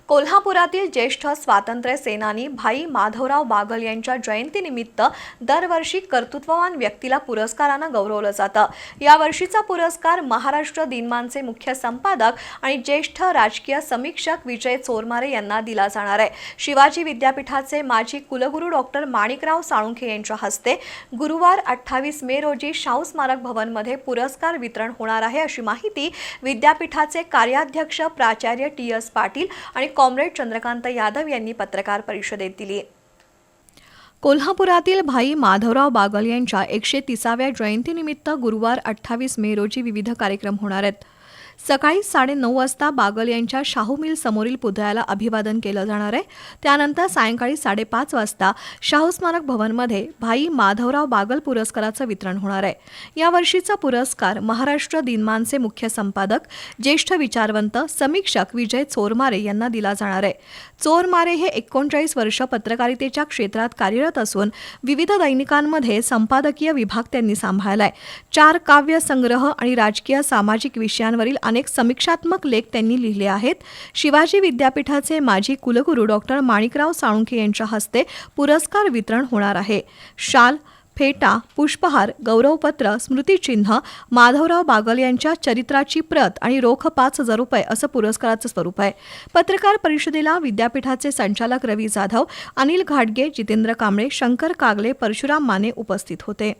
कोल्हापुरातील ज्येष्ठ स्वातंत्र्य सेनानी भाई माधवराव बागल यांच्या जयंतीनिमित्त दरवर्षी कर्तृत्ववान व्यक्तीला पुरस्कारानं गौरवलं जातं। या वर्षीचा पुरस्कार महाराष्ट्र दिनमानचे मुख्य संपादक आणि ज्येष्ठ राजकीय समीक्षक विजय चोरमारे यांना दिला जाणार आहे। शिवाजी विद्यापीठाचे माजी कुलगुरू डॉक्टर माणिकराव साळुंखे यांच्या हस्ते गुरुवार 28 मे रोजी शाहू स्मारक भवनमध्ये पुरस्कार वितरण होणार आहे, अशी माहिती विद्यापीठाचे कार्याध्यक्ष प्राचार्य टी.एस. पाटील आणि कॉम्रेड चंद्रकांत यादव यांनी पत्रकार परिषदेत दिली। कोल्हापुरातील भाई माधवराव बागल यांच्या 130व्या जयंतीनिमित्त गुरुवार 28 मे रोजी विविध कार्यक्रम होणार आहेत। सकाळी 9:30 वाजता बागल यांच्या शाहू मिल समोरील पुतळ्याला अभिवादन केलं जाणार आहे। त्यानंतर सायंकाळी 5:30 वाजता शाहू स्मारक भवनमध्ये भाई माधवराव बागल पुरस्काराचं वितरण होणार आहे। या वर्षीचा पुरस्कार महाराष्ट्र दिनमानचे मुख्य संपादक, ज्येष्ठ विचारवंत, समीक्षक विजय चोरमारे यांना दिला जाणार आहे। चोरमारे हे 39 वर्ष पत्रकारितेच्या क्षेत्रात कार्यरत असून विविध दैनिकांमध्ये संपादकीय विभाग त्यांनी सांभाळलाय। 4 काव्य संग्रह आणि राजकीय सामाजिक विषयांवरील अनेक समीक्षात्मक लेख त्यांनी लिहिले आहेत। शिवाजी विद्यापीठाचे माजी कुलगुरू डॉक्टर माणिकराव साळुंखे यांच्या हस्ते पुरस्कार वितरण होणार आहे। शाल, फेटा, पुष्पहार, गौरवपत्र, स्मृतिचिन्ह, माधवराव बागल यांच्या चरित्राची प्रत आणि रोख 5,000 रुपये असं पुरस्काराचं स्वरूप आहे। पत्रकार परिषदेला विद्यापीठाचे संचालक रवी जाधव, अनिल घाटगे, जितेंद्र कांबळे, शंकर कागले, परशुराम माने उपस्थित होते।